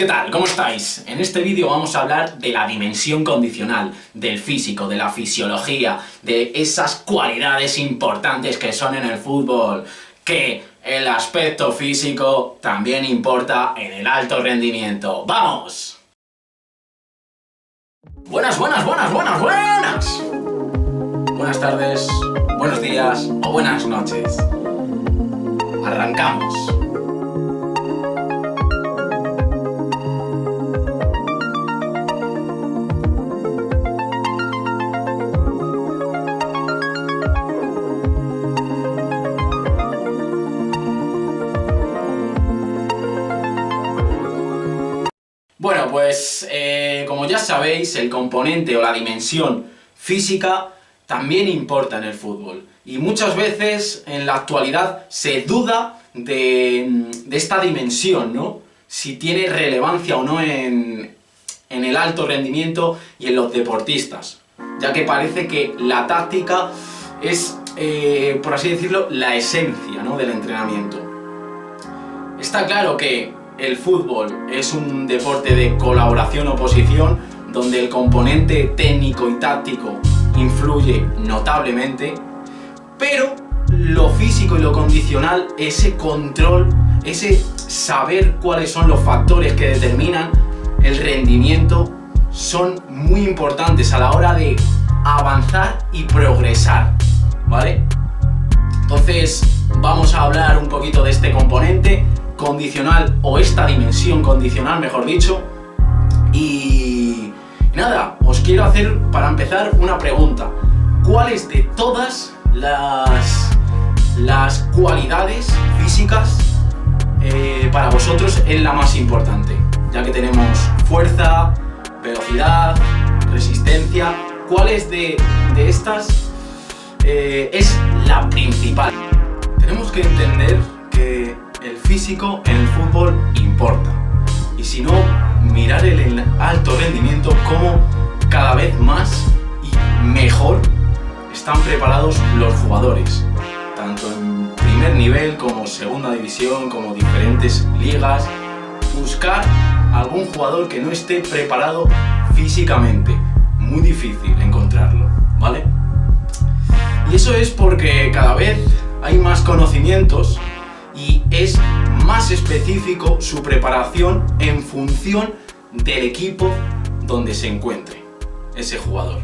¿Qué tal? ¿Cómo estáis? En este vídeo vamos a hablar de la dimensión condicional, del físico, de la fisiología, de esas cualidades importantes que son en el fútbol, que el aspecto físico también importa en el alto rendimiento. ¡Vamos! Buenas. Buenas tardes, buenos días o buenas noches. Arrancamos. Bueno, pues como ya sabéis, el componente o la dimensión física también importa en el fútbol. Y muchas veces en la actualidad se duda de esta dimensión, ¿no? Si tiene relevancia o no en el alto rendimiento y en los deportistas. Ya que parece que la táctica es, por así decirlo, la esencia, ¿no?, del entrenamiento. Está claro que el fútbol es un deporte de colaboración-oposición donde el componente técnico y táctico influye notablemente, pero lo físico y lo condicional, ese control, ese saber cuáles son los factores que determinan el rendimiento, son muy importantes a la hora de avanzar y progresar, ¿vale? Entonces vamos a hablar un poquito de este componente condicional, o esta dimensión condicional, mejor dicho. Y nada, os quiero hacer para empezar una pregunta: ¿cuáles de todas las cualidades físicas para vosotros es la más importante? Ya que tenemos fuerza, velocidad, resistencia, ¿cuáles de estas es la principal? Tenemos que entender que el físico en el fútbol importa, y si no, mirar el alto rendimiento, como cada vez más y mejor están preparados los jugadores, tanto en primer nivel como segunda división, como diferentes ligas. Buscar algún jugador que no esté preparado físicamente, muy difícil encontrarlo, ¿vale? Y eso es porque cada vez hay más conocimientos y es más específico su preparación en función del equipo donde se encuentre ese jugador.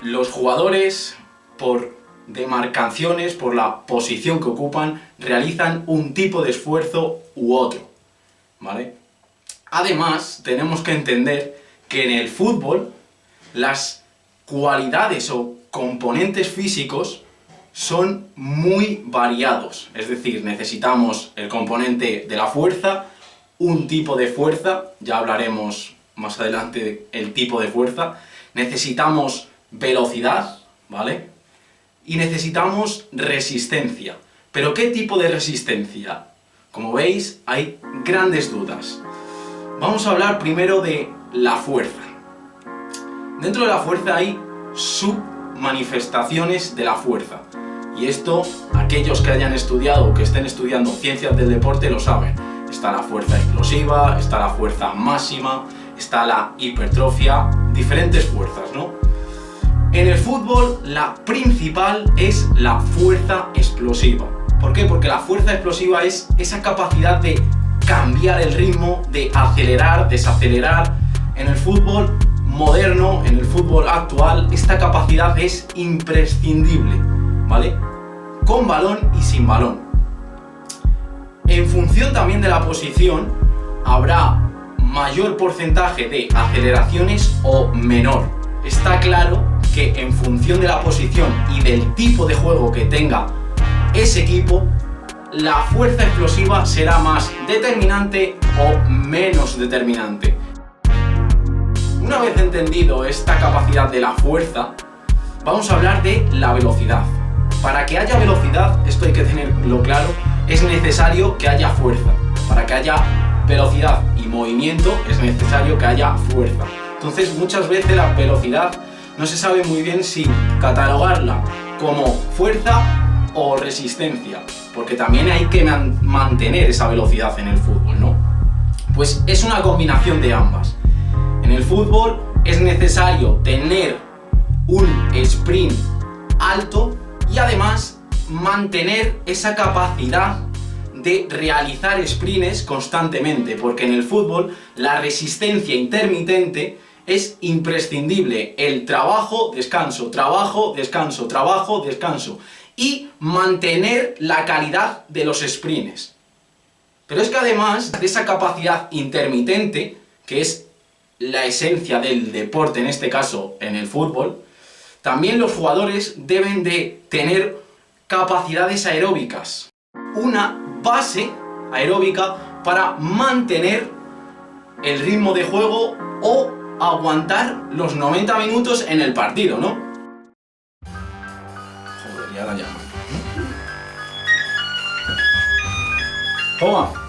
Los jugadores, por demarcaciones, por la posición que ocupan, realizan un tipo de esfuerzo u otro, ¿vale? Además, tenemos que entender que en el fútbol las cualidades o componentes físicos son muy variados, es decir, necesitamos el componente de la fuerza, un tipo de fuerza, ya hablaremos más adelante del tipo de fuerza, necesitamos velocidad, ¿vale? Y necesitamos resistencia. ¿Pero qué tipo de resistencia? Como veis, hay grandes dudas. Vamos a hablar primero de la fuerza. Dentro de la fuerza hay submanifestaciones de la fuerza. Y esto, aquellos que hayan estudiado o que estén estudiando ciencias del deporte lo saben. Está la fuerza explosiva, está la fuerza máxima, está la hipertrofia, diferentes fuerzas, ¿no? En el fútbol la principal es la fuerza explosiva. ¿Por qué? Porque la fuerza explosiva es esa capacidad de cambiar el ritmo, de acelerar, desacelerar. En el fútbol moderno, en el fútbol actual, esta capacidad es imprescindible, ¿vale? Con balón y sin balón. En función también de la posición, habrá mayor porcentaje de aceleraciones o menor. Está claro que en función de la posición y del tipo de juego que tenga ese equipo, la fuerza explosiva será más determinante o menos determinante. Una vez entendido esta capacidad de la fuerza, vamos a hablar de la velocidad. Para que haya velocidad, esto hay que tenerlo claro, es necesario que haya fuerza. Para que haya velocidad y movimiento, es necesario que haya fuerza. Entonces, muchas veces la velocidad no se sabe muy bien si catalogarla como fuerza o resistencia, porque también hay que mantener esa velocidad en el fútbol, ¿no? Pues es una combinación de ambas. En el fútbol es necesario tener un sprint alto y además mantener esa capacidad de realizar sprints constantemente, porque en el fútbol la resistencia intermitente es imprescindible. El trabajo, descanso, trabajo, descanso, trabajo, descanso, y mantener la calidad de los sprints. Pero es que además de esa capacidad intermitente, que es la esencia del deporte, en este caso en el fútbol, también los jugadores deben de tener capacidades aeróbicas, una base aeróbica para mantener el ritmo de juego o aguantar los 90 minutos en el partido, ¿no? Joder, ya la llaman. Toma.